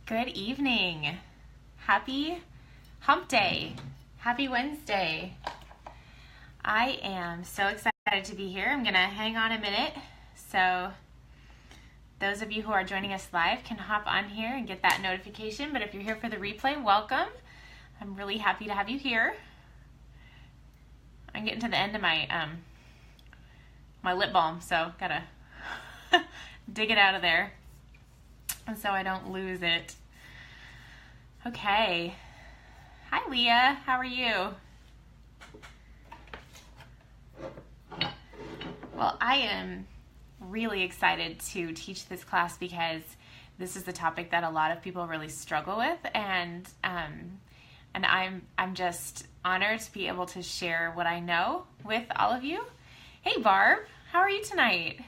Good evening. Happy Hump Day. Happy Wednesday. I am so excited to be here. I'm going to hang on a minute so those of you who are joining us live can hop on here and get that notification. But if you're here for the replay, welcome. I'm really happy to have you here. I'm getting to the end of my my lip balm, so gotta dig it out of there so I don't lose it. Okay. Hi, Leah. How are you? Well, I am really excited to teach this class because this is the topic that a lot of people really struggle with, and I'm just honored to be able to share what I know with all of you. Hey, Barb. How are you tonight?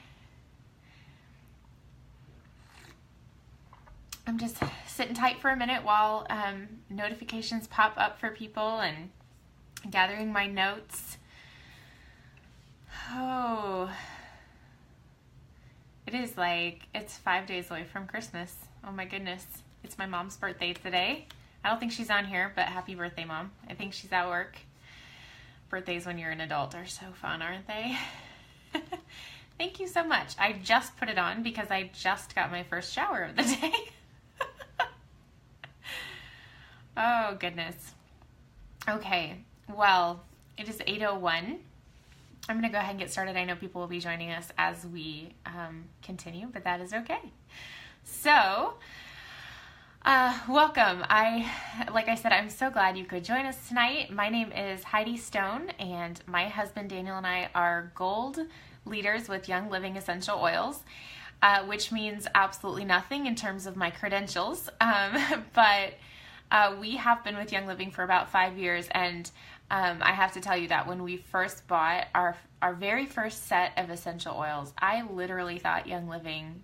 I'm just sitting tight for a minute while notifications pop up for people and gathering my notes. Oh, it's 5 days away from Christmas. Oh my goodness. It's my mom's birthday today. I don't think she's on here, but happy birthday, Mom. I think she's at work. Birthdays when you're an adult are so fun, aren't they? Thank you so much. I just put it on because I just got my first shower of the day. Oh, goodness. Okay, well, it is 8:01. I'm going to go ahead and get started. I know people will be joining us as we continue, but that is okay. So, welcome. Like I said, I'm so glad you could join us tonight. My name is Heidi Stone, and my husband Daniel and I are gold leaders with Young Living Essential Oils, which means absolutely nothing in terms of my credentials, but we have been with Young Living for about 5 years, and I have to tell you that when we first bought our very first set of essential oils, I literally thought Young Living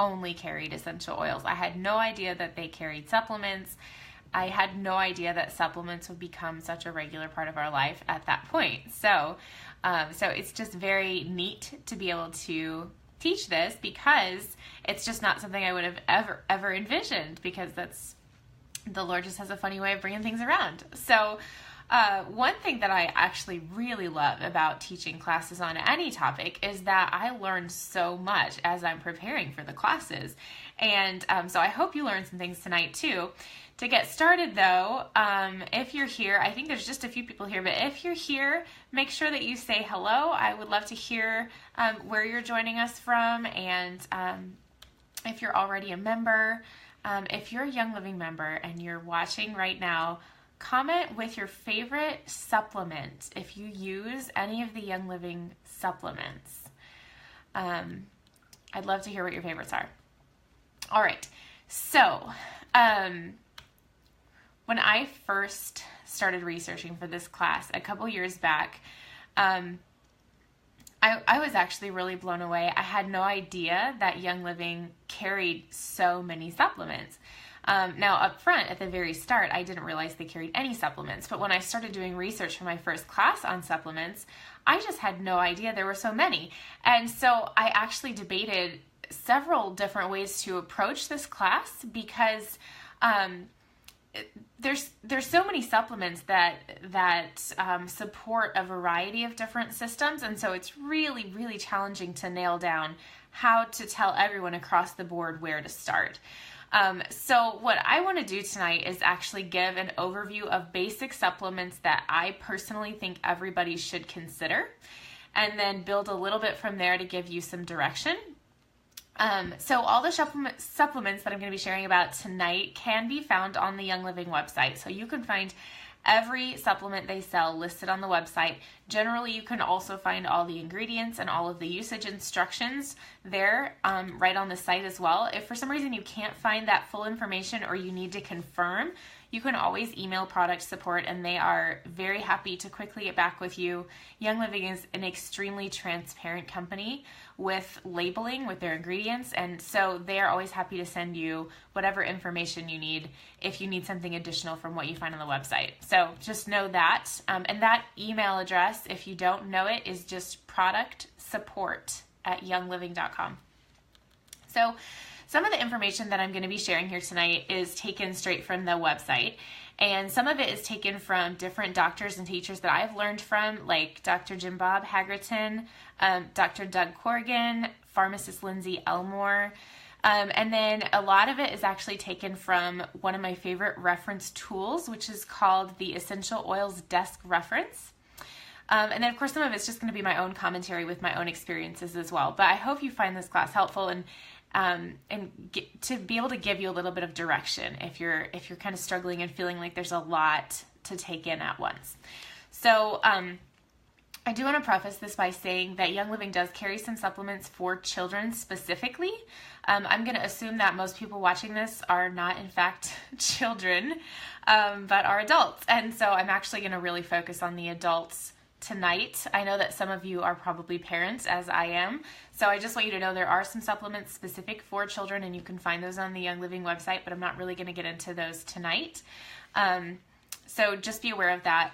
only carried essential oils. I had no idea that they carried supplements. I had no idea that supplements would become such a regular part of our life at that point. So it's just very neat to be able to teach this because it's just not something I would have ever envisioned, because the Lord just has a funny way of bringing things around. So one thing that I actually really love about teaching classes on any topic is that I learn so much as I'm preparing for the classes. And so I hope you learned some things tonight too. To get started though, if you're here, I think there's just a few people here, but if you're here, make sure that you say hello. I would love to hear where you're joining us from, and if you're already a member, if you're a Young Living member and you're watching right now, comment with your favorite supplement if you use any of the Young Living supplements. I'd love to hear what your favorites are. All right, so when I first started researching for this class a couple years back, I was actually really blown away. I had no idea that Young Living carried so many supplements. Now, up front, at the very start, I didn't realize they carried any supplements. But when I started doing research for my first class on supplements, I just had no idea there were so many. And so I actually debated several different ways to approach this class because there's so many supplements that support a variety of different systems, and so it's really, really challenging to nail down how to tell everyone across the board where to start. So what I want to do tonight is actually give an overview of basic supplements that I personally think everybody should consider, and then build a little bit from there to give you some direction. So all the supplements that I'm going to be sharing about tonight can be found on the Young Living website. So you can find every supplement they sell listed on the website. Generally, you can also find all the ingredients and all of the usage instructions there right on the site as well. If for some reason you can't find that full information or you need to confirm, you can always email product support, and they are very happy to quickly get back with you. Young Living is an extremely transparent company with labeling with their ingredients, and so they are always happy to send you whatever information you need if you need something additional from what you find on the website. So just know that. And that email address, if you don't know it, is just productsupport@youngliving.com. So some of the information that I'm going to be sharing here tonight is taken straight from the website. And some of it is taken from different doctors and teachers that I've learned from, like Dr. Jim Bob Hagerton, Dr. Doug Corrigan, pharmacist Lindsay Elmore. And then a lot of it is actually taken from one of my favorite reference tools, which is called the Essential Oils Desk Reference. And then, of course, some of it's just going to be my own commentary with my own experiences as well. But I hope you find this class helpful and to be able to give you a little bit of direction if you're kind of struggling and feeling like there's a lot to take in at once. So I do want to preface this by saying that Young Living does carry some supplements for children specifically. I'm going to assume that most people watching this are not, in fact, children, but are adults. And so I'm actually going to really focus on the adults tonight. I know that some of you are probably parents, as I am. So I just want you to know there are some supplements specific for children, and you can find those on the Young Living website, but I'm not really going to get into those tonight. So just be aware of that.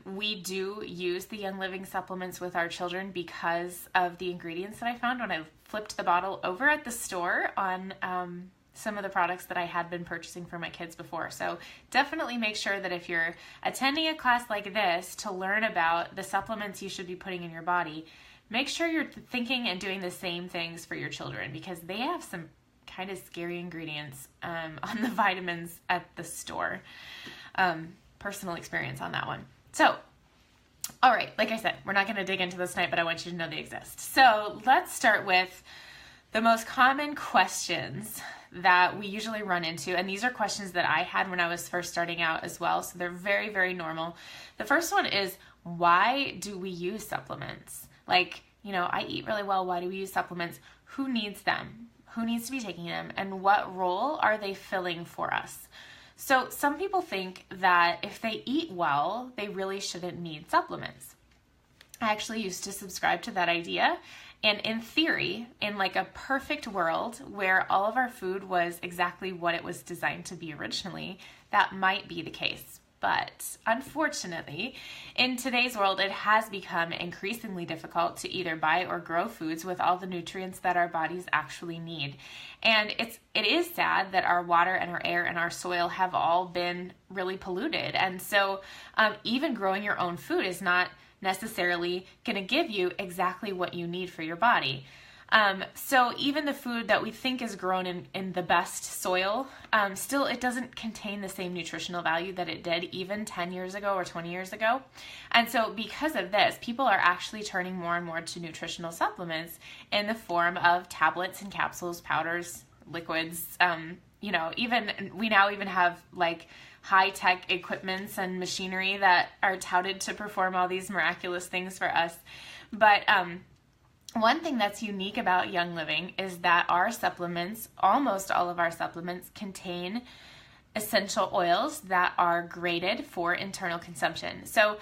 We do use the Young Living supplements with our children because of the ingredients that I found when I flipped the bottle over at the store on some of the products that I had been purchasing for my kids before. So definitely make sure that if you're attending a class like this to learn about the supplements you should be putting in your body, make sure you're thinking and doing the same things for your children, because they have some kind of scary ingredients on the vitamins at the store. Personal experience on that one. So, all right, like I said, we're not going to dig into this tonight, but I want you to know they exist. So let's start with the most common questions that we usually run into, and these are questions that I had when I was first starting out as well, so they're very, very normal. The first one is, why do we use supplements? Like, I eat really well, why do we use supplements? Who needs them? Who needs to be taking them? And what role are they filling for us? So some people think that if they eat well, they really shouldn't need supplements. I actually used to subscribe to that idea. And in theory, in like a perfect world where all of our food was exactly what it was designed to be originally, that might be the case. But unfortunately, in today's world, it has become increasingly difficult to either buy or grow foods with all the nutrients that our bodies actually need. And it is sad that our water and our air and our soil have all been really polluted. And so even growing your own food is not necessarily going to give you exactly what you need for your body. So even the food that we think is grown in the best soil, still it doesn't contain the same nutritional value that it did even 10 years ago or 20 years ago. And so because of this, people are actually turning more and more to nutritional supplements in the form of tablets and capsules, powders, liquids. We now even have like high-tech equipments and machinery that are touted to perform all these miraculous things for us. But one thing that's unique about Young Living is that our supplements, almost all of our supplements, contain essential oils that are graded for internal consumption. So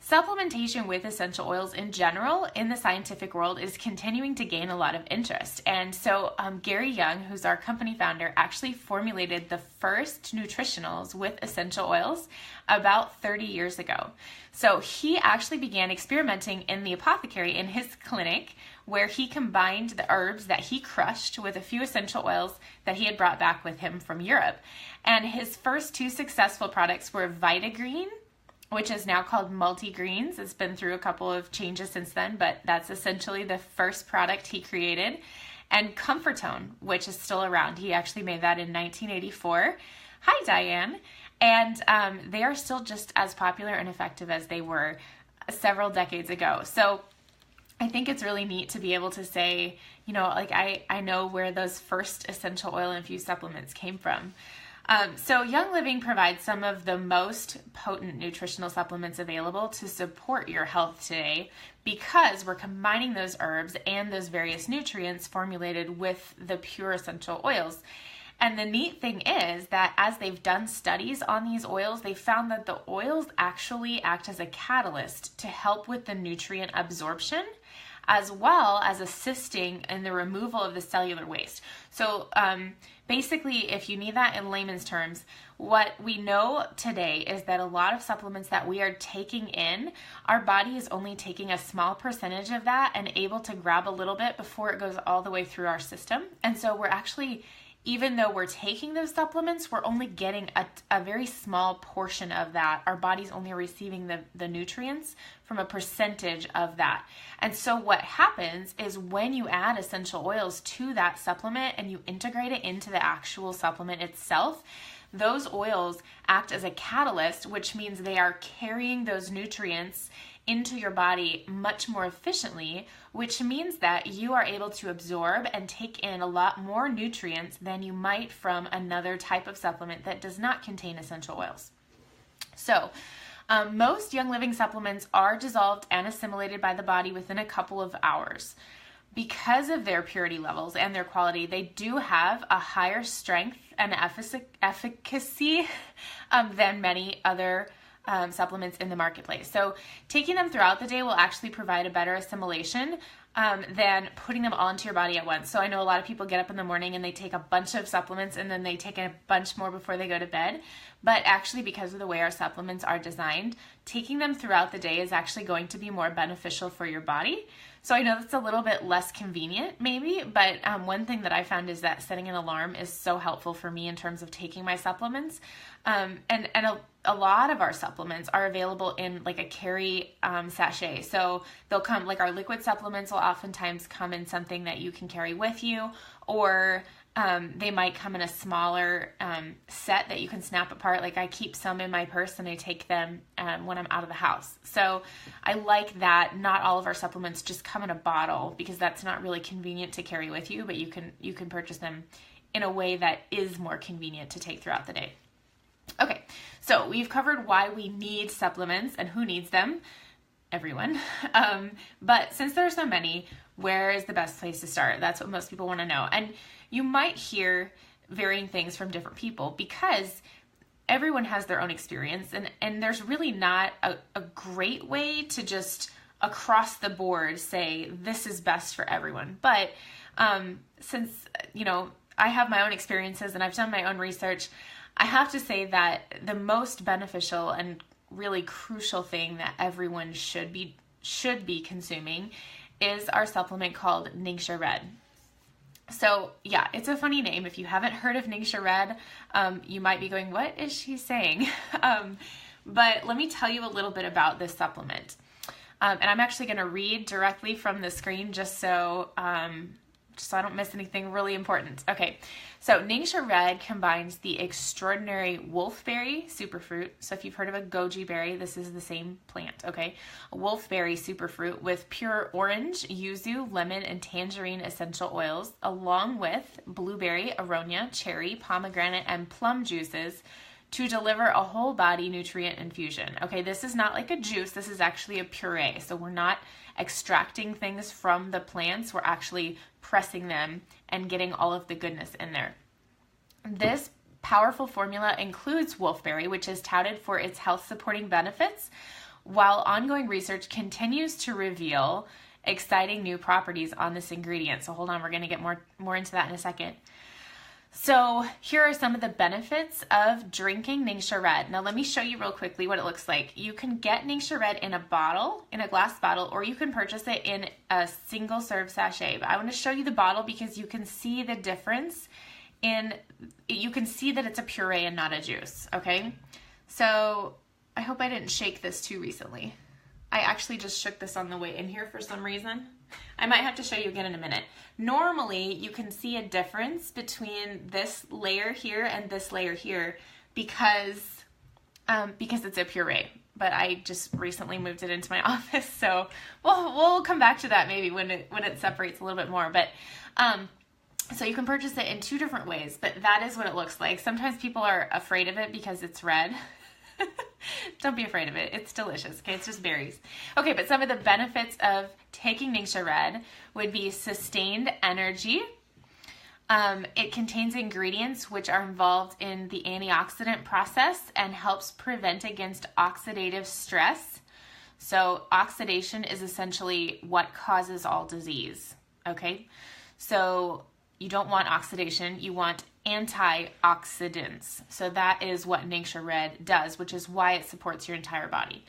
supplementation with essential oils in general in the scientific world is continuing to gain a lot of interest. And so Gary Young, who's our company founder, actually formulated the first nutritionals with essential oils about 30 years ago. So he actually began experimenting in the apothecary in his clinic, where he combined the herbs that he crushed with a few essential oils that he had brought back with him from Europe. And his first two successful products were Vitagreen, which is now called Multigreens. It's been through a couple of changes since then, but that's essentially the first product he created. And Comfortone, which is still around. He actually made that in 1984. Hi, Diane. And they are still just as popular and effective as they were several decades ago. So I think it's really neat to be able to say, I know where those first essential oil infused supplements came from. So Young Living provides some of the most potent nutritional supplements available to support your health today, because we're combining those herbs and those various nutrients formulated with the pure essential oils. And the neat thing is that as they've done studies on these oils, they found that the oils actually act as a catalyst to help with the nutrient absorption, as well as assisting in the removal of the cellular waste. So basically, if you need that in layman's terms, what we know today is that a lot of supplements that we are taking in, our body is only taking a small percentage of that and able to grab a little bit before it goes all the way through our system. And so we're actually even though we're taking those supplements, we're only getting a very small portion of that. Our body's only receiving the nutrients from a percentage of that. And so what happens is when you add essential oils to that supplement and you integrate it into the actual supplement itself, those oils act as a catalyst, which means they are carrying those nutrients into your body much more efficiently, which means that you are able to absorb and take in a lot more nutrients than you might from another type of supplement that does not contain essential oils. So, most Young Living supplements are dissolved and assimilated by the body within a couple of hours. Because of their purity levels and their quality, they do have a higher strength and efficacy than many other supplements in the marketplace. So taking them throughout the day will actually provide a better assimilation than putting them all into your body at once. So I know a lot of people get up in the morning and they take a bunch of supplements and then they take a bunch more before they go to bed. But actually, because of the way our supplements are designed, taking them throughout the day is actually going to be more beneficial for your body. So I know that's a little bit less convenient maybe, but one thing that I found is that setting an alarm is so helpful for me in terms of taking my supplements. And a lot of our supplements are available in like a carry sachet. So they'll come, like our liquid supplements will oftentimes come in something that you can carry with you, or they might come in a smaller set that you can snap apart. Like I keep some in my purse and I take them when I'm out of the house. So I like that not all of our supplements just come in a bottle, because that's not really convenient to carry with you, but you can purchase them in a way that is more convenient to take throughout the day. Okay, so we've covered why we need supplements and who needs them. Everyone. But since there are so many, where is the best place to start? That's what most people want to know. And you might hear varying things from different people because everyone has their own experience, and there's really not a great way to just across the board say this is best for everyone. But since, I have my own experiences and I've done my own research, I have to say that the most beneficial and really crucial thing that everyone should be consuming is our supplement called Ningxia Red. So yeah, it's a funny name. If you haven't heard of Ningxia Red, you might be going, what is she saying? But let me tell you a little bit about this supplement. And I'm actually going to read directly from the screen just so I don't miss anything really important. Okay, so Ningxia Red combines the extraordinary wolfberry superfruit. So if you've heard of a goji berry, this is the same plant, okay? A wolfberry superfruit with pure orange, yuzu, lemon, and tangerine essential oils, along with blueberry, aronia, cherry, pomegranate, and plum juices to deliver a whole body nutrient infusion. Okay, this is not like a juice, this is actually a puree. So we're not extracting things from the plants, we're actually pressing them and getting all of the goodness in there. This powerful formula includes wolfberry, which is touted for its health supporting benefits, while ongoing research continues to reveal exciting new properties on this ingredient. So hold on, we're going to get more into that in a second. So here are some of the benefits of drinking Ningxia Red. Now let me show you real quickly what it looks like. You can get Ningxia Red in a bottle, in a glass bottle, or you can purchase it in a single serve sachet. But I want to show you the bottle because you can see the difference you can see that it's a puree and not a juice, okay? So I hope I didn't shake this too recently. I actually just shook this on the way in here for some reason. I might have to show you again in a minute. Normally, you can see a difference between this layer here and this layer here because it's a puree. But I just recently moved it into my office, so we'll come back to that maybe when it separates a little bit more. But so you can purchase it in two different ways, but that is what it looks like. Sometimes people are afraid of it because it's red. Don't be afraid of it. It's delicious. Okay, it's just berries. Okay, but some of the benefits of taking Ningxia Red would be sustained energy. It contains ingredients which are involved in the antioxidant process and helps prevent against oxidative stress. So oxidation is essentially what causes all disease. Okay, so you don't want oxidation, you want antioxidants. So that is what Ningxia Red does, which is why it supports your entire body.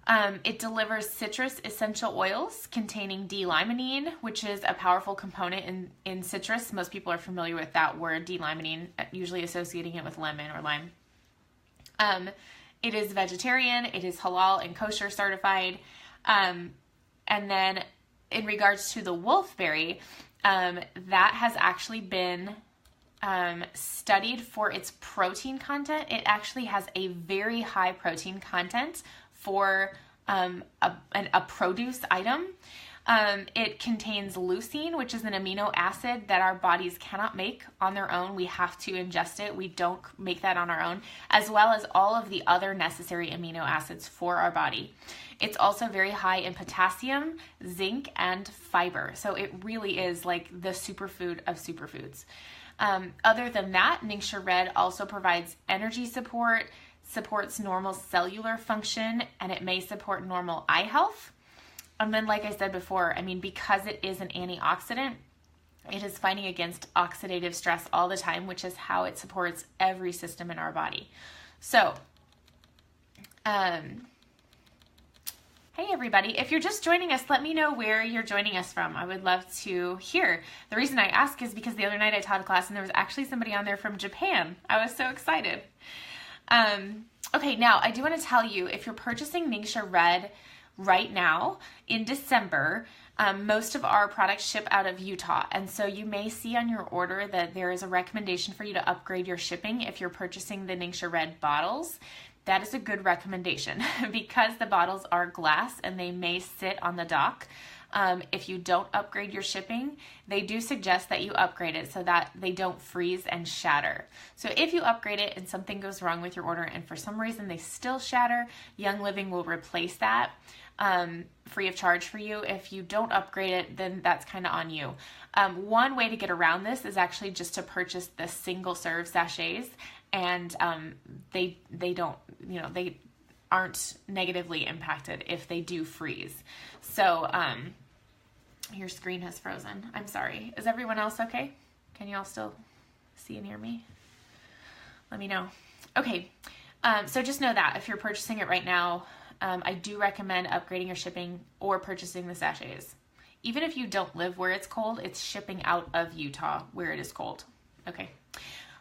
It delivers citrus essential oils containing D-limonene, which is a powerful component in citrus. Most people are familiar with that word, D-limonene, usually associating it with lemon or lime. It is vegetarian, it is halal and kosher certified. And then in regards to the wolfberry, that has actually been studied for its protein content. It actually has a very high protein content for a produce item. It contains leucine, which is an amino acid that our bodies cannot make on their own. We have to ingest it. We don't make that on our own, as well as all of the other necessary amino acids for our body. It's also very high in potassium, zinc, and fiber. So it really is like the superfood of superfoods. Other than that, Ningxia Red also provides energy support, supports normal cellular function, and it may support normal eye health. And then, like I said before, I mean, because it is an antioxidant, it is fighting against oxidative stress all the time, which is how it supports every system in our body. So, hey everybody, if you're just joining us, let me know where you're joining us from. I would love to hear. The reason I ask is because the other night I taught a class and there was actually somebody on there from Japan. I was so excited. Okay, now I do want to tell you, if you're purchasing Ningxia Red right now in December, most of our products ship out of Utah, and so you may see on your order that there is a recommendation for you to upgrade your shipping if you're purchasing the Ningxia Red bottles. That is a good recommendation because the bottles are glass and they may sit on the dock. If you don't upgrade your shipping, they do suggest that you upgrade it so that they don't freeze and shatter. So if you upgrade it and something goes wrong with your order and for some reason they still shatter, Young Living will replace that free of charge for you. If you don't upgrade it, then that's kind of on you. One way to get around this is actually just to purchase the single serve sachets, and they don't, they aren't negatively impacted if they do freeze. So your screen has frozen. I'm sorry. Is everyone else okay? Can you all still see and hear me? Let me know. Okay, so just know that if you're purchasing it right now, I do recommend upgrading your shipping or purchasing the sachets. Even if you don't live where it's cold, it's shipping out of Utah where it is cold. Okay.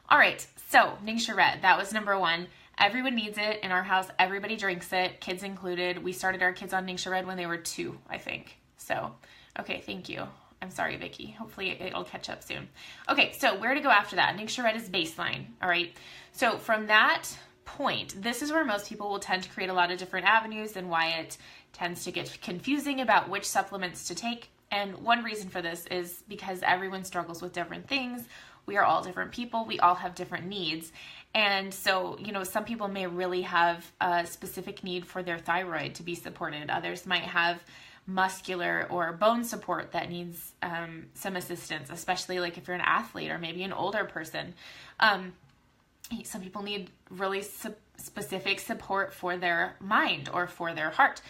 All right, so Ningxia Red, that was number one. Everyone needs it in our house. Everybody drinks it, kids included. We started our kids on Ningxia Red when they were 2, I think. So, okay, thank you. I'm sorry, Vicki. Hopefully it'll catch up soon. Okay, so where to go after that? Ningxia Red is baseline, all right? So from that point, this is where most people will tend to create a lot of different avenues and why it tends to get confusing about which supplements to take. And one reason for this is because everyone struggles with different things. We are all different people. We all have different needs. And so, some people may really have a specific need for their thyroid to be supported. Others might have muscular or bone support that needs some assistance, especially like if you're an athlete or maybe an older person. Some people need really specific support for their mind or for their heart.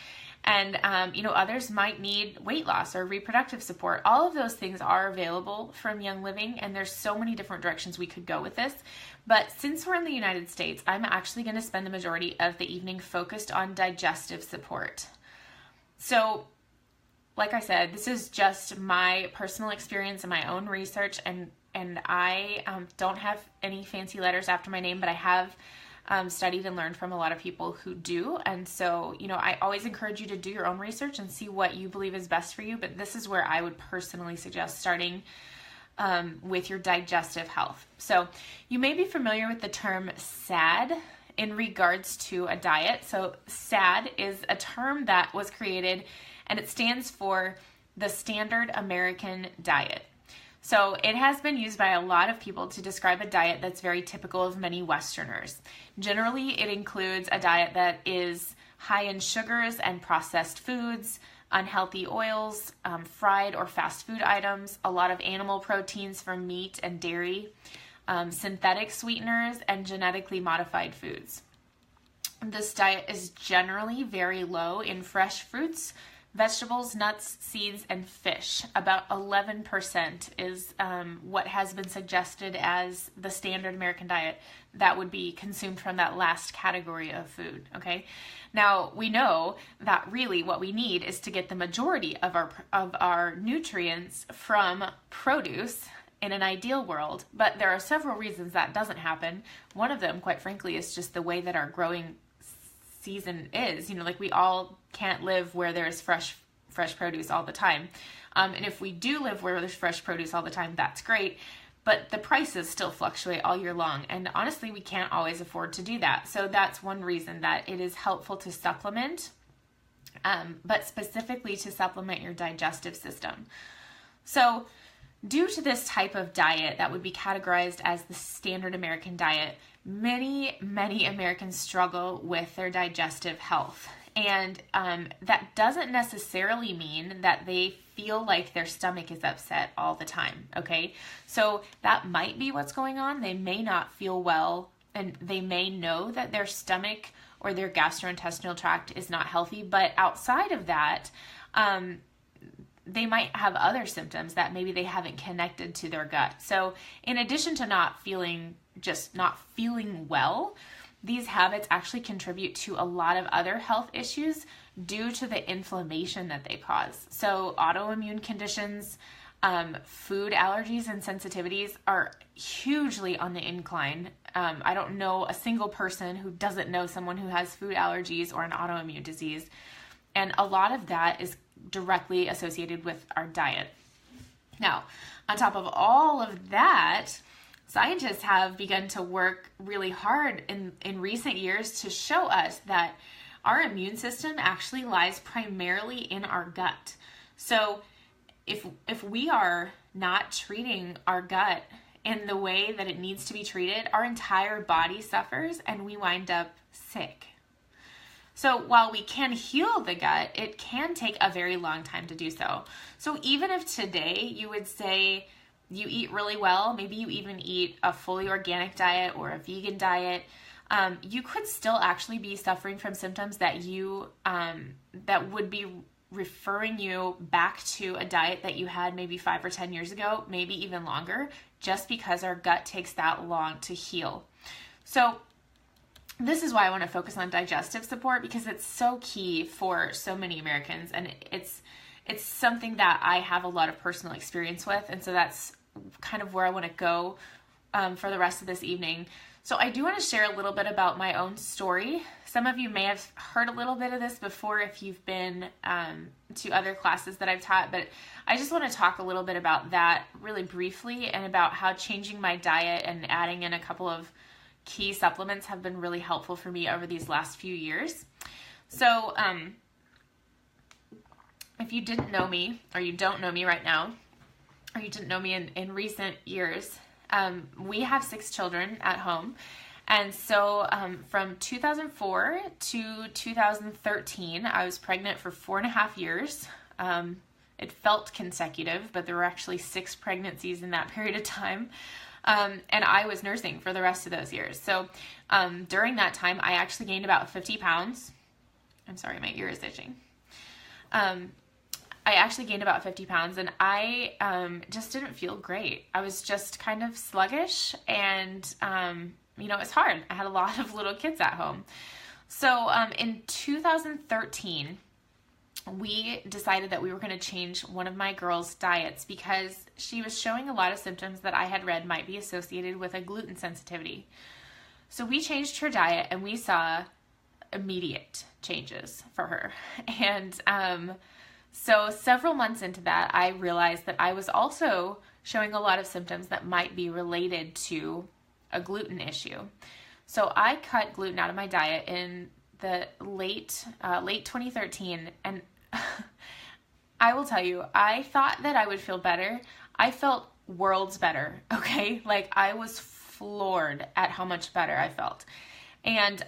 And, others might need weight loss or reproductive support. All of those things are available from Young Living, and there's so many different directions we could go with this. But since we're in the United States, I'm actually going to spend the majority of the evening focused on digestive support. So, like I said, this is just my personal experience and my own research, and I don't have any fancy letters after my name, but I have studied and learned from a lot of people who do. And so, I always encourage you to do your own research and see what you believe is best for you. But this is where I would personally suggest starting with your digestive health. So you may be familiar with the term SAD in regards to a diet. So SAD is a term that was created, and it stands for the Standard American Diet. So it has been used by a lot of people to describe a diet that's very typical of many Westerners. Generally, it includes a diet that is high in sugars and processed foods, unhealthy oils, fried or fast food items, a lot of animal proteins from meat and dairy, synthetic sweeteners, and genetically modified foods. This diet is generally very low in fresh fruits, vegetables, nuts, seeds, and fish. About 11% is what has been suggested as the standard American diet that would be consumed from that last category of food, okay? Now, we know that really what we need is to get the majority of our nutrients from produce in an ideal world, but there are several reasons that doesn't happen. One of them, quite frankly, is just the way that our growing season is. Like we all can't live where there's fresh produce all the time. And if we do live where there's fresh produce all the time, that's great. But the prices still fluctuate all year long. And honestly, we can't always afford to do that. So that's one reason that it is helpful to supplement, but specifically to supplement your digestive system. So due to this type of diet that would be categorized as the standard American diet, many Americans struggle with their digestive health. And that doesn't necessarily mean that they feel like their stomach is upset all the time, okay? So that might be what's going on. They may not feel well, and they may know that their stomach or their gastrointestinal tract is not healthy, but outside of that, they might have other symptoms that maybe they haven't connected to their gut. So in addition to not feeling well, these habits actually contribute to a lot of other health issues due to the inflammation that they cause. So autoimmune conditions, food allergies and sensitivities are hugely on the incline. I don't know a single person who doesn't know someone who has food allergies or an autoimmune disease. And a lot of that is directly associated with our diet. Now, on top of all of that, scientists have begun to work really hard in recent years to show us that our immune system actually lies primarily in our gut. So if we are not treating our gut in the way that it needs to be treated, our entire body suffers and we wind up sick. So while we can heal the gut, it can take a very long time to do so. So even if today you would say you eat really well, maybe you even eat a fully organic diet or a vegan diet, you could still actually be suffering from symptoms that that would be referring you back to a diet that you had maybe 5 or 10 years ago, maybe even longer, just because our gut takes that long to heal. So this is why I want to focus on digestive support, because it's so key for so many Americans, and it's something that I have a lot of personal experience with, and so that's kind of where I want to go for the rest of this evening. So I do want to share a little bit about my own story. Some of you may have heard a little bit of this before if you've been to other classes that I've taught, but I just want to talk a little bit about that really briefly, and about how changing my diet and adding in a couple of key supplements have been really helpful for me over these last few years. So if you didn't know me, or you don't know me right now, or you didn't know me in recent years, we have 6 children at home. And so from 2004 to 2013, I was pregnant for 4.5 years. It felt consecutive, but there were actually 6 pregnancies in that period of time. And I was nursing for the rest of those years. So during that time, I actually gained about 50 pounds. I'm sorry, my ear is itching. I actually gained about 50 pounds, and I just didn't feel great. I was just kind of sluggish, and it's hard. I had a lot of little kids at home. So in 2013, we decided that we were going to change one of my girls' diets because she was showing a lot of symptoms that I had read might be associated with a gluten sensitivity. So we changed her diet, and we saw immediate changes for her. And so several months into that, I realized that I was also showing a lot of symptoms that might be related to a gluten issue. So I cut gluten out of my diet in the late 2013, and I will tell you, I thought that I would feel better. I felt worlds better, okay? Like, I was floored at how much better I felt. And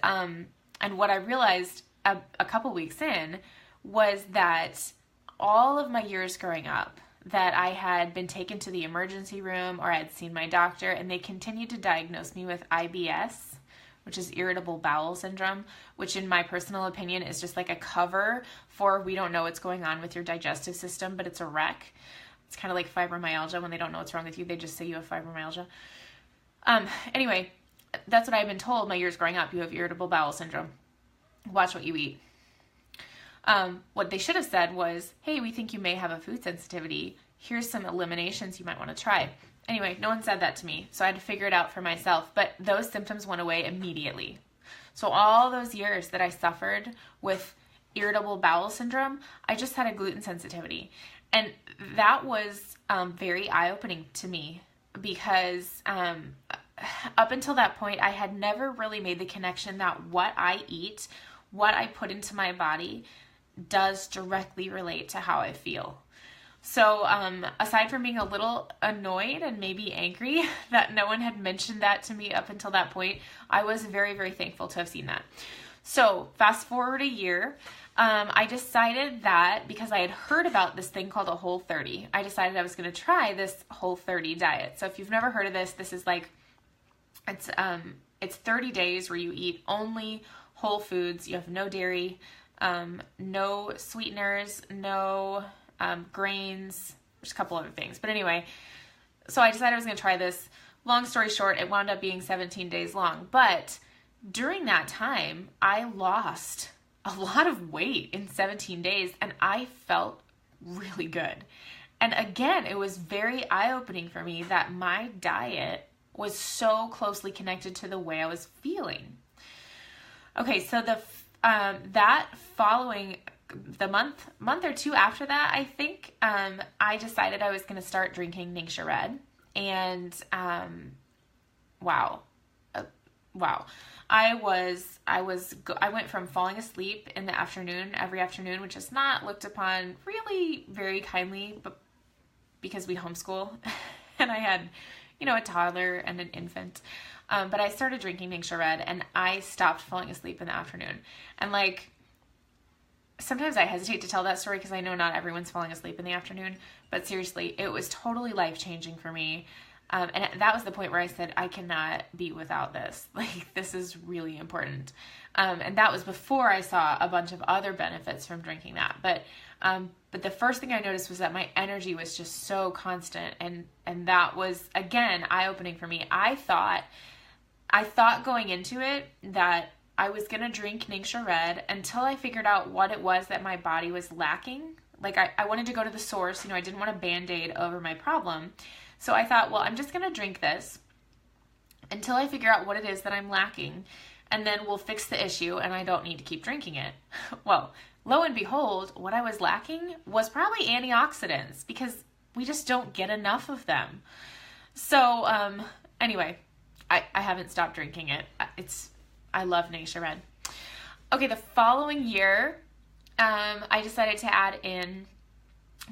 what I realized a couple weeks in was that all of my years growing up, that I had been taken to the emergency room or I had seen my doctor, and they continued to diagnose me with IBS which is irritable bowel syndrome, which in my personal opinion is just like a cover for we don't know what's going on with your digestive system, but it's a wreck. It's kind of like fibromyalgia. When they don't know what's wrong with you, they just say you have fibromyalgia. Anyway, that's what I've been told my years growing up. You have irritable bowel syndrome. Watch what you eat. What they should have said was, hey, we think you may have a food sensitivity. Here's some eliminations you might want to try. Anyway, no one said that to me, so I had to figure it out for myself. But those symptoms went away immediately. So all those years that I suffered with irritable bowel syndrome, I just had a gluten sensitivity. And that was very eye-opening to me because up until that point, I had never really made the connection that what I eat, what I put into my body, does directly relate to how I feel. So aside from being a little annoyed and maybe angry that no one had mentioned that to me up until that point, I was very, very thankful to have seen that. So fast forward a year, I decided that because I had heard about this thing called a Whole30, I decided I was going to try this Whole30 diet. So if you've never heard of this is like, it's 30 days where you eat only whole foods. You have no dairy, no sweeteners, no grains. There's a couple other things. But anyway, so I decided I was going to try this. Long story short, it wound up being 17 days long. But during that time, I lost a lot of weight in 17 days, and I felt really good. And again, it was very eye-opening for me that my diet was so closely connected to the way I was feeling. Okay, so that following the month or two after that, I think, I decided I was going to start drinking Ningxia Red. And wow. I went from falling asleep in the afternoon, every afternoon, which is not looked upon really very kindly, but because we homeschool and I had, a toddler and an infant. But I started drinking Ningxia Red and I stopped falling asleep in the afternoon. And sometimes I hesitate to tell that story because I know not everyone's falling asleep in the afternoon, but seriously, it was totally life-changing for me. And that was the point where I said, I cannot be without this. This is really important. And that was before I saw a bunch of other benefits from drinking that. But the first thing I noticed was that my energy was just so constant. And that was, again, eye-opening for me. I thought going into it that I was going to drink Ningxia Red until I figured out what it was that my body was lacking. I wanted to go to the source. I didn't want a Band-Aid over my problem. So I thought, well, I'm just going to drink this until I figure out what it is that I'm lacking, and then we'll fix the issue and I don't need to keep drinking it. Well, lo and behold, what I was lacking was probably antioxidants because we just don't get enough of them. So anyway, I haven't stopped drinking it. I love Ningxia Red. Okay, the following year, I decided to add in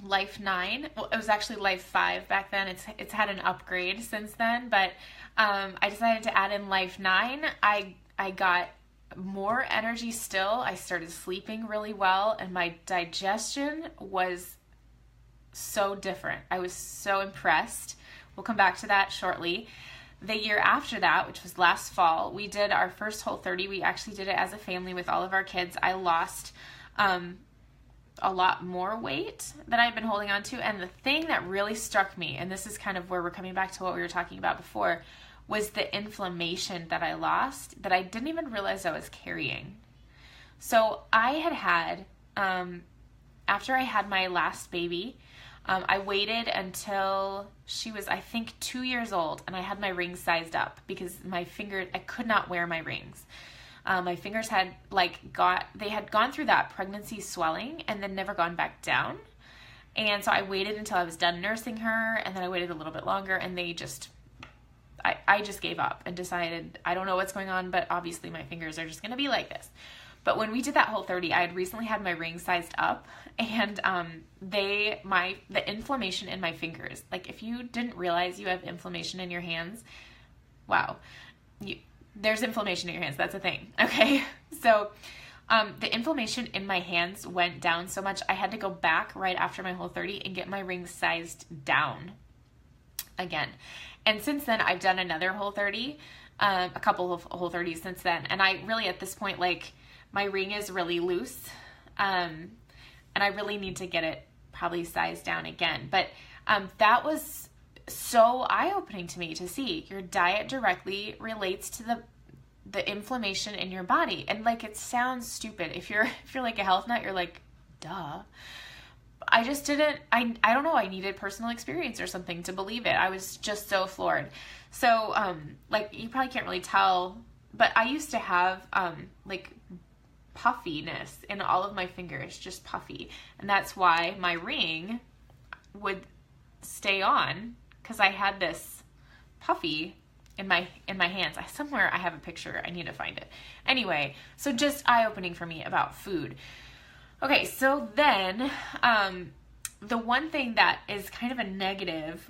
Life 9. Well, it was actually Life 5 back then. It's had an upgrade since then, but I decided to add in Life 9. I got more energy still. I started sleeping really well, and my digestion was so different. I was so impressed. We'll come back to that shortly. The year after that, which was last fall, we did our first Whole30. We actually did it as a family with all of our kids. I lost a lot more weight that I've been holding on to. And the thing that really struck me, and this is kind of where we're coming back to what we were talking about before, was the inflammation that I lost that I didn't even realize I was carrying. So I had, after I had my last baby, I waited until she was, I think, 2 years old, and I had my rings sized up because I could not wear my rings. My fingers had gone through that pregnancy swelling and then never gone back down. And so I waited until I was done nursing her, and then I waited a little bit longer, and I just gave up and decided, I don't know what's going on, but obviously my fingers are just going to be like this. But when we did that Whole30, I had recently had my rings sized up, and the inflammation in my fingers, if you didn't realize you have inflammation in your hands, wow, there's inflammation in your hands. That's a thing. Okay. So, the inflammation in my hands went down so much, I had to go back right after my Whole30 and get my rings sized down. again. And since then, I've done another Whole30, a couple of Whole30s since then. And I really, at this point, like, my ring is really loose. And I really need to get it probably sized down again. But that was so eye-opening to me to see your diet directly relates to the inflammation in your body. And like, it sounds stupid. If you're like a health nut, you're like, duh. I just didn't, I don't know, I needed personal experience or something to believe it. I was just so floored. So, like, you probably can't really tell, but I used to have, like, puffiness in all of my fingers, just puffy. And that's why my ring would stay on, because I had this puffy in my hands. Somewhere I have a picture. I need to find it. Anyway, so just eye-opening for me about food. Okay, so then the one thing that is kind of a negative,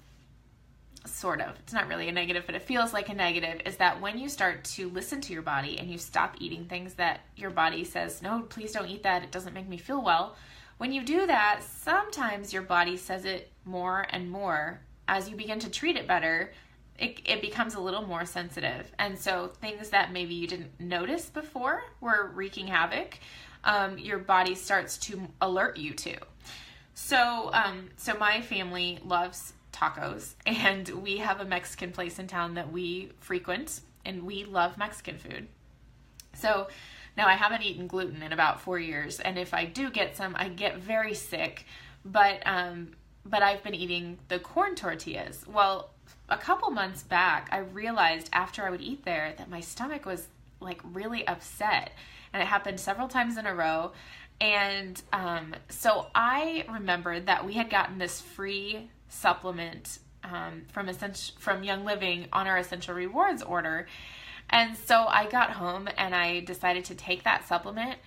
sort of, it's not really a negative, but it feels like a negative, is that when you start to listen to your body and you stop eating things that your body says, no, please don't eat that, it doesn't make me feel well. When you do that, sometimes your body says it more and more. As you begin to treat it better, it becomes a little more sensitive. And so things that maybe you didn't notice before were wreaking havoc, your body starts to alert you to. So my family loves tacos, and we have a Mexican place in town that we frequent, and we love Mexican food. So now I haven't eaten gluten in about 4 years, and if I do get some, I get very sick, but I've been eating the corn tortillas. Well, a couple months back, I realized after I would eat there that my stomach was like really upset, and it happened several times in a row. And so I remembered that we had gotten this free supplement from Young Living on our Essential Rewards order. And so I got home and I decided to take that supplement.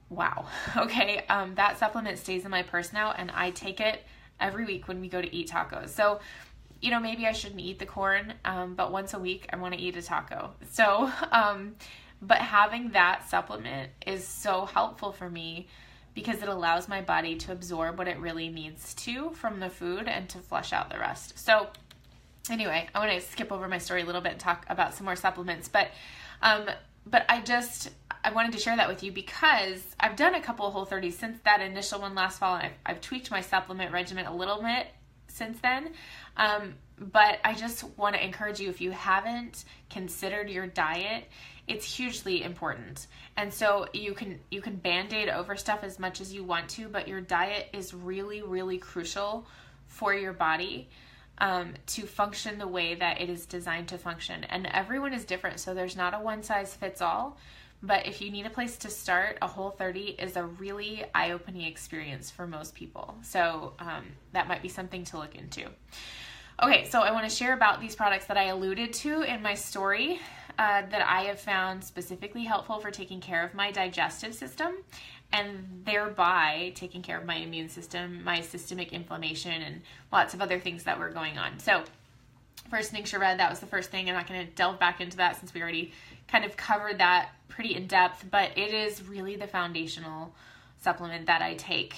Wow. Okay. That supplement stays in my purse now, and I take it every week when we go to eat tacos. So, you know, maybe I shouldn't eat the corn, but once a week I want to eat a taco. So, but having that supplement is so helpful for me because it allows my body to absorb what it really needs to from the food and to flush out the rest. So anyway, I want to skip over my story a little bit and talk about some more supplements, but I wanted to share that with you because I've done a couple of Whole30s since that initial one last fall, and I've tweaked my supplement regimen a little bit since then. But I just want to encourage you, if you haven't considered your diet, it's hugely important. And so you can Band-Aid over stuff as much as you want to, but your diet is really, really crucial for your body to function the way that it is designed to function. And everyone is different, so there's not a one-size-fits-all. But if you need a place to start, a Whole30 is a really eye-opening experience for most people. So that might be something to look into. Okay, so I want to share about these products that I alluded to in my story that I have found specifically helpful for taking care of my digestive system and thereby taking care of my immune system, my systemic inflammation, and lots of other things that were going on. So first, Ningxia Red, that was the first thing. I'm not going to delve back into that since we already kind of covered that pretty in depth, but it is really the foundational supplement that I take.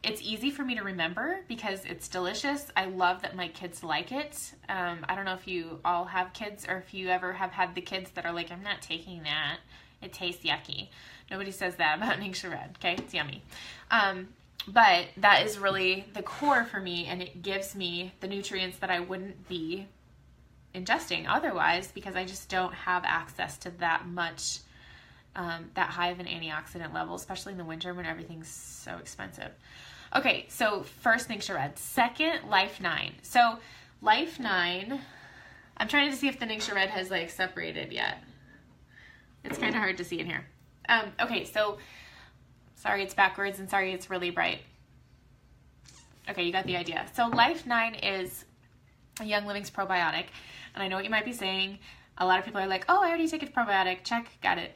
It's easy for me to remember because it's delicious. I love that my kids like it. I don't know if you all have kids or if you ever have had the kids that are like, I'm not taking that. It tastes yucky. Nobody says that about Ningxia Red, okay? It's yummy. But that is really the core for me, and it gives me the nutrients that I wouldn't be ingesting otherwise because I just don't have access to that much, that high of an antioxidant level, especially in the winter when everything's so expensive. Okay, so first Ningxia Red. Second, Life9. So Life9, I'm trying to see if the Ningxia Red has like separated yet. It's kind of hard to see in here. Okay, so sorry it's backwards and sorry it's really bright. Okay, you got the idea. So Life9 is Young Living's probiotic. And I know what you might be saying. A lot of people are like, oh, I already take a probiotic. Check, got it.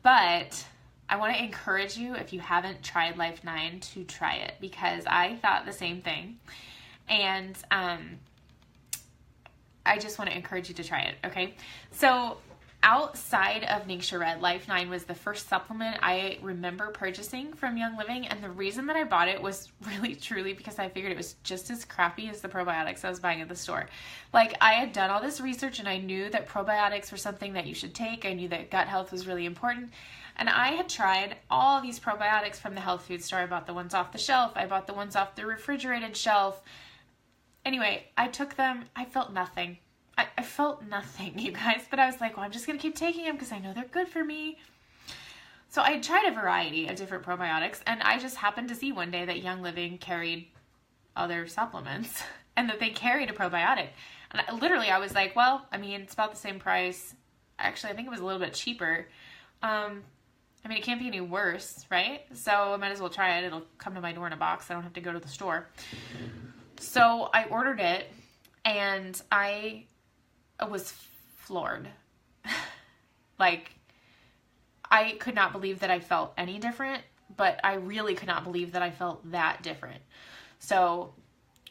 But I want to encourage you, if you haven't tried Life9, to try it because I thought the same thing. And I just want to encourage you to try it, okay? So outside of Ningxia Red, Life 9 was the first supplement I remember purchasing from Young Living, and the reason that I bought it was really truly because I figured it was just as crappy as the probiotics I was buying at the store. Like, I had done all this research and I knew that probiotics were something that you should take. I knew that gut health was really important, and I had tried all these probiotics from the health food store. I bought the ones off the shelf, I bought the ones off the refrigerated shelf. Anyway, I took them, I felt nothing. I felt nothing, you guys, but I was like, well, I'm just going to keep taking them because I know they're good for me. So I tried a variety of different probiotics, and I just happened to see one day that Young Living carried other supplements and that they carried a probiotic. And I was like, well, I mean, it's about the same price. Actually, I think it was a little bit cheaper. I mean, it can't be any worse, right? So I might as well try it. It'll come to my door in a box. I don't have to go to the store. So I ordered it, and I was floored. Like, I could not believe that I felt any different, but I really could not believe that I felt that different. So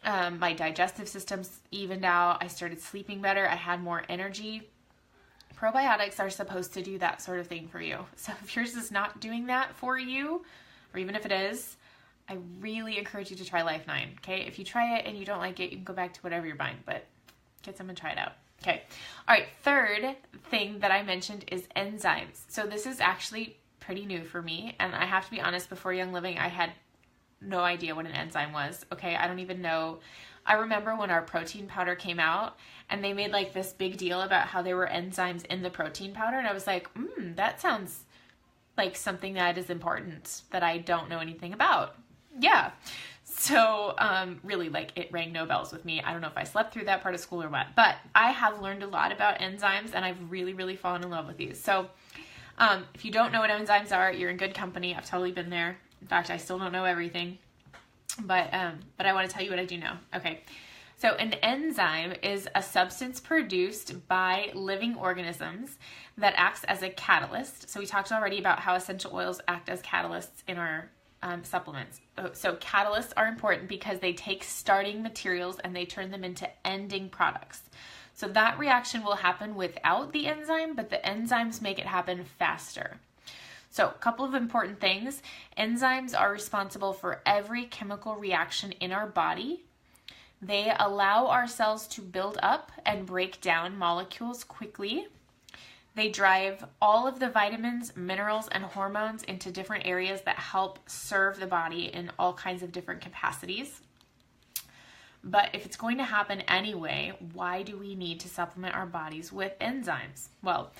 my digestive system's evened out. I started sleeping better. I had more energy. Probiotics are supposed to do that sort of thing for you. So if yours is not doing that for you, or even if it is, I really encourage you to try Life 9, okay? If you try it and you don't like it, you can go back to whatever you're buying, but get some and try it out. Okay. All right. Third thing that I mentioned is enzymes. So this is actually pretty new for me. And I have to be honest, before Young Living, I had no idea what an enzyme was. Okay. I don't even know. I remember when our protein powder came out and they made like this big deal about how there were enzymes in the protein powder. And I was like, that sounds like something that is important that I don't know anything about. Yeah. So really, like, it rang no bells with me. I don't know if I slept through that part of school or what, but I have learned a lot about enzymes, and I've really, really fallen in love with these. So if you don't know what enzymes are, you're in good company. I've totally been there. In fact, I still don't know everything, but I want to tell you what I do know. Okay. So an enzyme is a substance produced by living organisms that acts as a catalyst. So we talked already about how essential oils act as catalysts in our supplements. So catalysts are important because they take starting materials and they turn them into ending products. So that reaction will happen without the enzyme, but the enzymes make it happen faster. So a couple of important things. Enzymes are responsible for every chemical reaction in our body. They allow our cells to build up and break down molecules quickly. They drive all of the vitamins, minerals, and hormones into different areas that help serve the body in all kinds of different capacities. But if it's going to happen anyway, why do we need to supplement our bodies with enzymes? Well,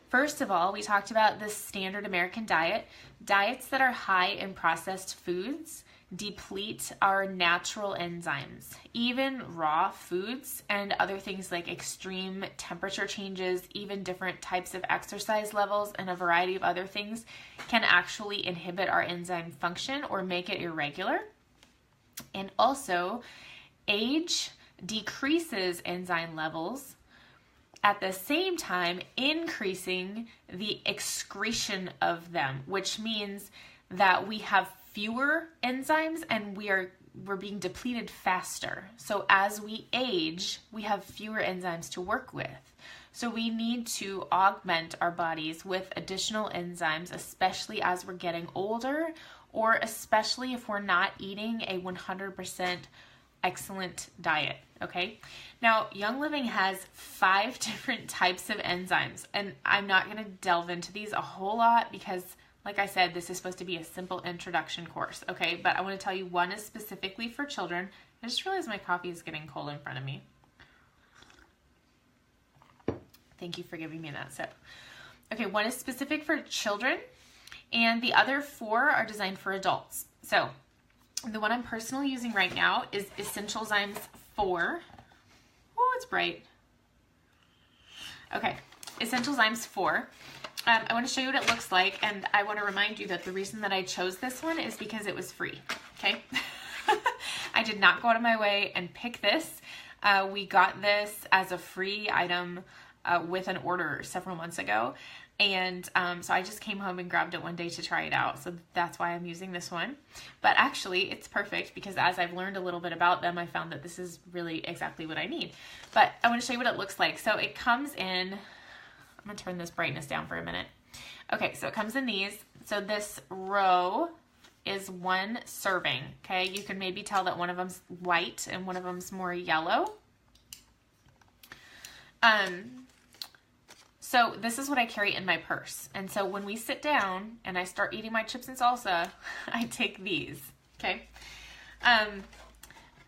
first of all, we talked about the standard American diet. Diets that are high in processed foods deplete our natural enzymes. Even raw foods and other things like extreme temperature changes, even different types of exercise levels, and a variety of other things can actually inhibit our enzyme function or make it irregular. And also, age decreases enzyme levels, at the same time increasing the excretion of them, which means that we have fewer enzymes and we're being depleted faster. So as we age, we have fewer enzymes to work with. So we need to augment our bodies with additional enzymes, especially as we're getting older, or especially if we're not eating a 100% excellent diet, okay? Now, Young Living has 5 different types of enzymes, and I'm not going to delve into these a whole lot because, like I said, this is supposed to be a simple introduction course, okay? But I want to tell you one is specifically for children. I just realized my coffee is getting cold in front of me. Thank you for giving me that sip. Okay, one is specific for children, and the other 4 are designed for adults. So the one I'm personally using right now is Essential Zymes 4. Oh, it's bright. Okay, Essential Zymes 4. I want to show you what it looks like, and I want to remind you that the reason that I chose this one is because it was free, okay? I did not go out of my way and pick this. We got this as a free item with an order several months ago, and so I just came home and grabbed it one day to try it out, so that's why I'm using this one. But actually, it's perfect because as I've learned a little bit about them, I found that this is really exactly what I need. But I want to show you what it looks like. So it comes in I'm going to turn this brightness down for a minute. Okay, so it comes in these. So this row is 1 serving, okay? You can maybe tell that one of them's white and one of them's more yellow. So this is what I carry in my purse. And so when we sit down and I start eating my chips and salsa, I take these, okay?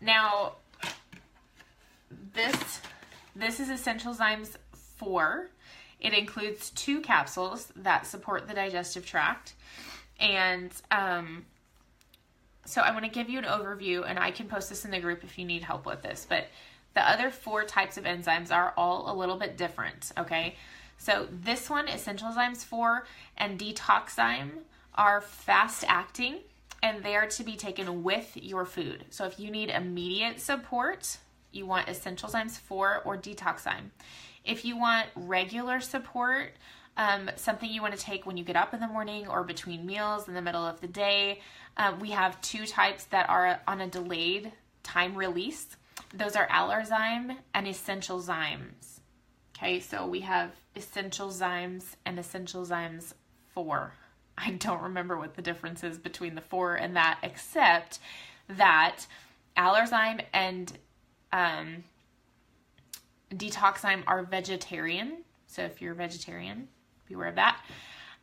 Now, this is Essential Zymes 4. It includes 2 capsules that support the digestive tract. And so I want to give you an overview, and I can post this in the group if you need help with this. But the other 4 types of enzymes are all a little bit different, okay? So this one, Essential Zymes 4 and Detoxzyme, are fast-acting, and they are to be taken with your food. So if you need immediate support, you want Essential Zymes 4 or Detoxzyme. If you want regular support, something you want to take when you get up in the morning or between meals in the middle of the day, we have 2 types that are on a delayed time release. Those are Allerzyme and Essential Zymes. Okay, so we have Essential Zymes and Essential Zymes 4. I don't remember what the difference is between the 4 and that, except that Allerzyme and Detoxzyme are vegetarian. So if you're a vegetarian, be aware of that.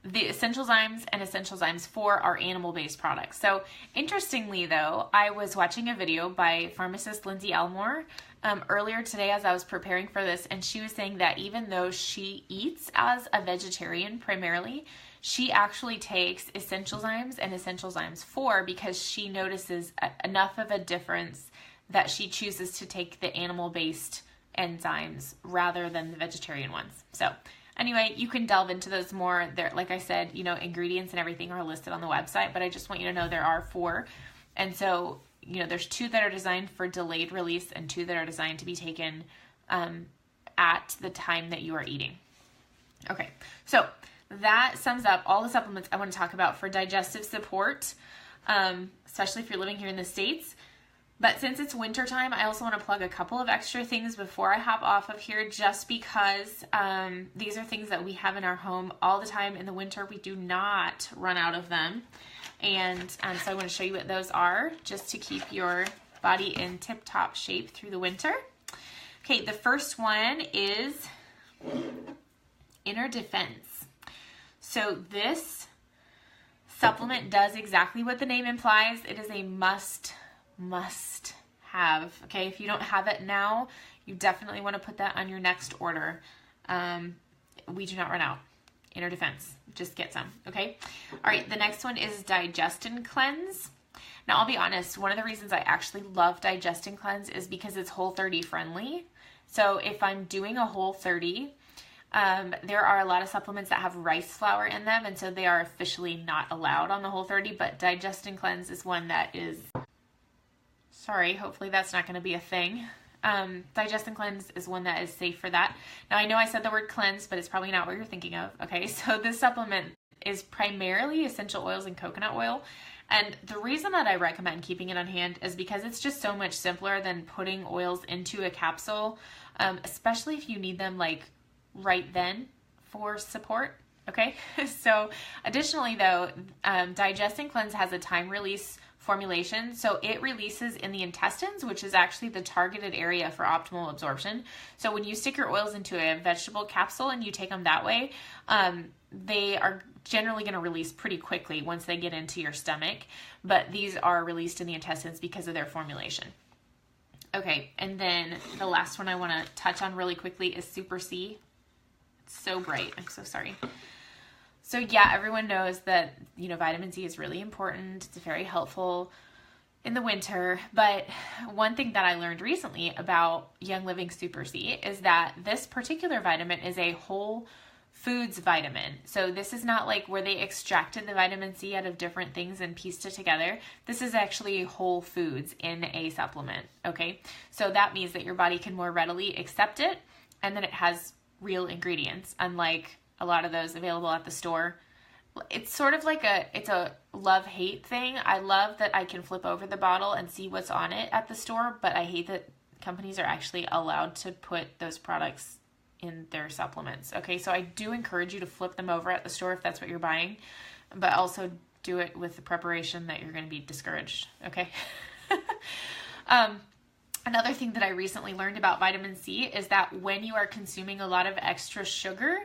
The Essential Zymes and Essential Zymes 4 are animal-based products. So interestingly though, I was watching a video by pharmacist Lindsay Elmore earlier today as I was preparing for this, and she was saying that even though she eats as a vegetarian primarily, she actually takes Essential Zymes and Essential Zymes 4 because she notices enough of a difference that she chooses to take the animal-based enzymes rather than the vegetarian ones. So anyway, you can delve into those more. There, like I said, you know, ingredients and everything are listed on the website, but I just want you to know there are 4. And so, you know, there's 2 that are designed for delayed release and 2 that are designed to be taken at the time that you are eating. Okay, so that sums up all the supplements I want to talk about for digestive support, especially if you're living here in the States. But since it's winter time, I also want to plug a couple of extra things before I hop off of here, just because these are things that we have in our home all the time. In the winter, we do not run out of them. And so I want to show you what those are, just to keep your body in tip-top shape through the winter. Okay, the first one is Inner Defense. So this supplement does exactly what the name implies. It is a must have. Okay, if you don't have it now, you definitely want to put that on your next order. We do not run out. Inner Defense, just get some. Okay, all right, the next one is Digestin Cleanse. Now I'll be honest, one of the reasons I actually love Digestin Cleanse is because it's Whole30 friendly. So if I'm doing a Whole30, there are a lot of supplements that have rice flour in them, and so they are officially not allowed on the Whole30, but Digestin Cleanse is one that is, sorry, hopefully that's not going to be a thing. Digestin Cleanse is one that is safe for that. Now I know I said the word cleanse, but it's probably not what you're thinking of. Okay, so this supplement is primarily essential oils and coconut oil. And the reason that I recommend keeping it on hand is because it's just so much simpler than putting oils into a capsule, especially if you need them like right then for support. Okay, so additionally though, Digestin Cleanse has a time release formulation, so it releases in the intestines, which is actually the targeted area for optimal absorption. So when you stick your oils into a vegetable capsule and you take them that way, they are generally going to release pretty quickly once they get into your stomach, but these are released in the intestines because of their formulation. Okay, and then the last one I want to touch on really quickly is Super C. It's so bright, I'm so sorry. So yeah, everyone knows that, you know, vitamin C is really important. It's very helpful in the winter. But one thing that I learned recently about Young Living Super C is that this particular vitamin is a whole foods vitamin. So this is not like where they extracted the vitamin C out of different things and pieced it together. This is actually whole foods in a supplement, okay? So that means that your body can more readily accept it, and then it has real ingredients, unlike a lot of those available at the store. It's sort of like it's a love-hate thing. I love that I can flip over the bottle and see what's on it at the store, but I hate that companies are actually allowed to put those products in their supplements. Okay, so I do encourage you to flip them over at the store if that's what you're buying, but also do it with the preparation that you're going to be discouraged. Okay. Another thing that I recently learned about vitamin C is that when you are consuming a lot of extra sugar,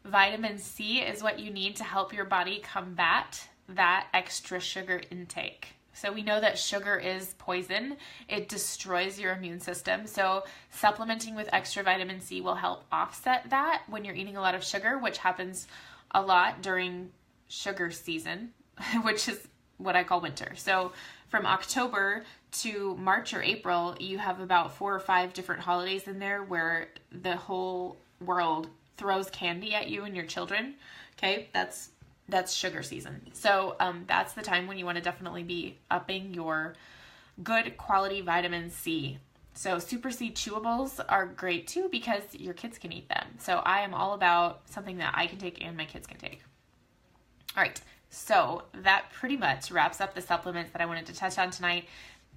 vitamin C is what you need to help your body combat that extra sugar intake. So we know that sugar is poison. It destroys your immune system. So supplementing with extra vitamin C will help offset that when you're eating a lot of sugar, which happens a lot during sugar season, which is what I call winter. So from October to March or April, you have about 4 or 5 different holidays in there where the whole world throws candy at you and your children. Okay, that's sugar season. So that's the time when you want to definitely be upping your good quality vitamin C. So Super C chewables are great too because your kids can eat them. So I am all about something that I can take and my kids can take. All right, so that pretty much wraps up the supplements that I wanted to touch on tonight.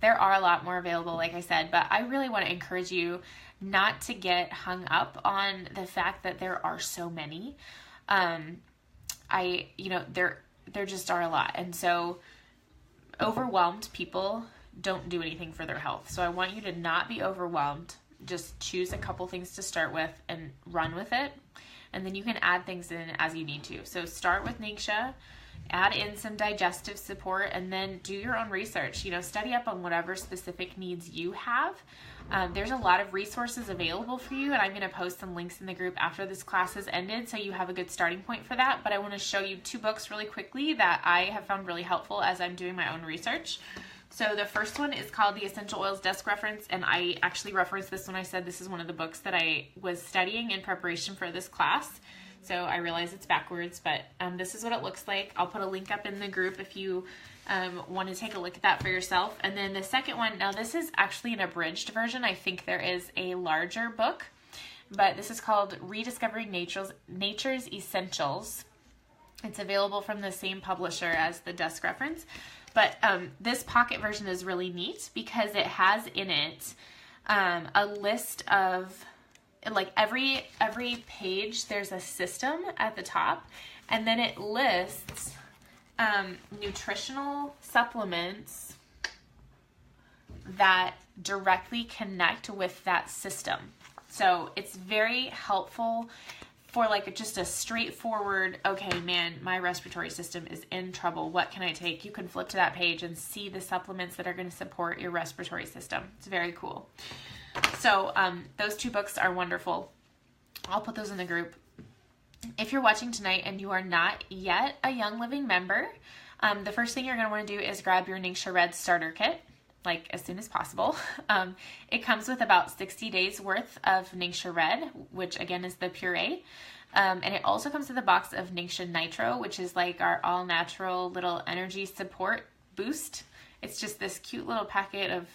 There are a lot more available, like I said, but I really want to encourage you not to get hung up on the fact that there are so many. There just are a lot. And so overwhelmed people don't do anything for their health. So I want you to not be overwhelmed. Just choose a couple things to start with and run with it. And then you can add things in as you need to. So start with Ningxia, add in some digestive support, and then do your own research. Study up on whatever specific needs you have. There's a lot of resources available for you, and I'm going to post some links in the group after this class has ended so you have a good starting point for that. But I want to show you 2 books really quickly that I have found really helpful as I'm doing my own research. So the first one is called The Essential Oils Desk Reference, and I actually referenced this when I said this is one of the books that I was studying in preparation for this class. So I realize it's backwards, but this is what it looks like. I'll put a link up in the group if you want to take a look at that for yourself. And then the second one, now this is actually an abridged version. I think there is a larger book, but this is called Rediscovering Nature's Essentials. It's available from the same publisher as the Desk Reference. But this pocket version is really neat because it has in it a list of, like every page, there's a system at the top, and then it lists nutritional supplements that directly connect with that system. So it's very helpful for like just a straightforward, okay, man, my respiratory system is in trouble. What can I take? You can flip to that page and see the supplements that are going to support your respiratory system. It's very cool. So those 2 books are wonderful. I'll put those in the group. If you're watching tonight and you are not yet a Young Living member, the first thing you're going to want to do is grab your Ningxia Red Starter Kit, like as soon as possible. It comes with about 60 days worth of Ningxia Red, which again is the puree. And it also comes with a box of Ningxia Nitro, which is like our all-natural little energy support boost. It's just this cute little packet of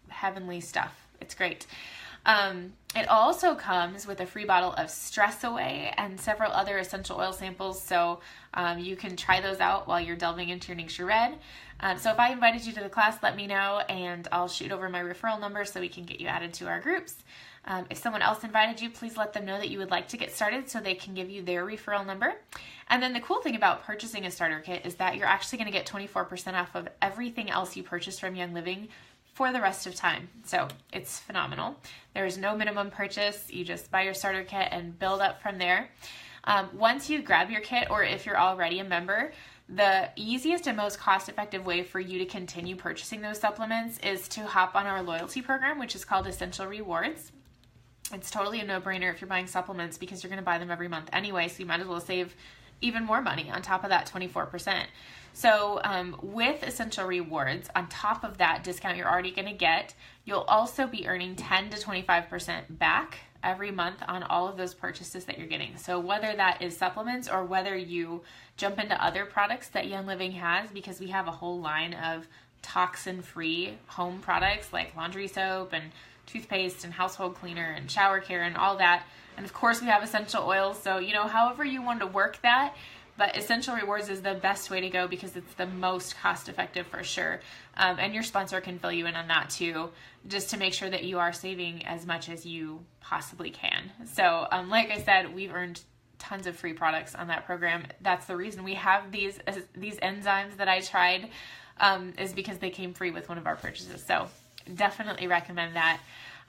heavenly stuff. It's great. It also comes with a free bottle of Stress Away and several other essential oil samples, so you can try those out while you're delving into your Ningxia Red. So if I invited you to the class, let me know, and I'll shoot over my referral number so we can get you added to our groups. If someone else invited you, please let them know that you would like to get started so they can give you their referral number. And then the cool thing about purchasing a starter kit is that you're actually going to get 24% off of everything else you purchase from Young Living for the rest of time. So it's phenomenal. There's no minimum purchase. You just buy your starter kit and build up from there. Once you grab your kit, or if you're already a member, the easiest and most cost-effective way for you to continue purchasing those supplements is to hop on our loyalty program, which is called Essential Rewards. It's totally a no-brainer if you're buying supplements because you're going to buy them every month anyway, so you might as well save even more money on top of that 24%. So with Essential Rewards, on top of that discount you're already going to get, you'll also be earning 10 to 25% back every month on all of those purchases that you're getting. So whether that is supplements or whether you jump into other products that Young Living has, because we have a whole line of toxin-free home products like laundry soap and toothpaste and household cleaner and shower care and all that. And of course we have essential oils. So, however you want to work that, but Essential Rewards is the best way to go because it's the most cost effective for sure. And your sponsor can fill you in on that too, just to make sure that you are saving as much as you possibly can. So like I said, we've earned tons of free products on that program. That's the reason we have these enzymes that I tried, is because they came free with one of our purchases. So definitely recommend that.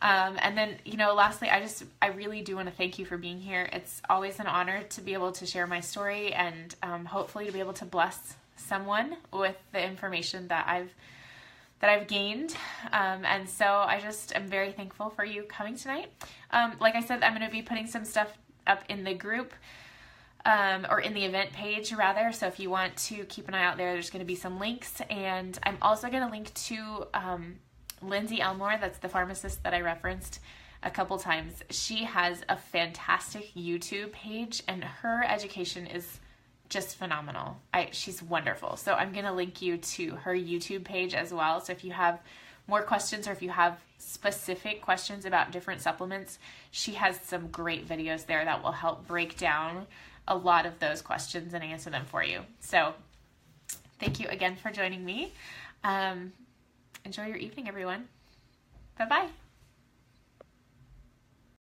And then, lastly, I really do want to thank you for being here. It's always an honor to be able to share my story and hopefully to be able to bless someone with the information that I've gained. And so I just am very thankful for you coming tonight. Like I said, I'm going to be putting some stuff up in the group, or in the event page rather. So if you want to keep an eye out there's going to be some links. And I'm also going to link to Lindsay Elmore, that's the pharmacist that I referenced a couple times. She has a fantastic YouTube page and her education is just phenomenal. She's wonderful. So I'm going to link you to her YouTube page as well. So if you have more questions or if you have specific questions about different supplements, she has some great videos there that will help break down a lot of those questions and answer them for you. So thank you again for joining me. Enjoy your evening, everyone. Bye-bye.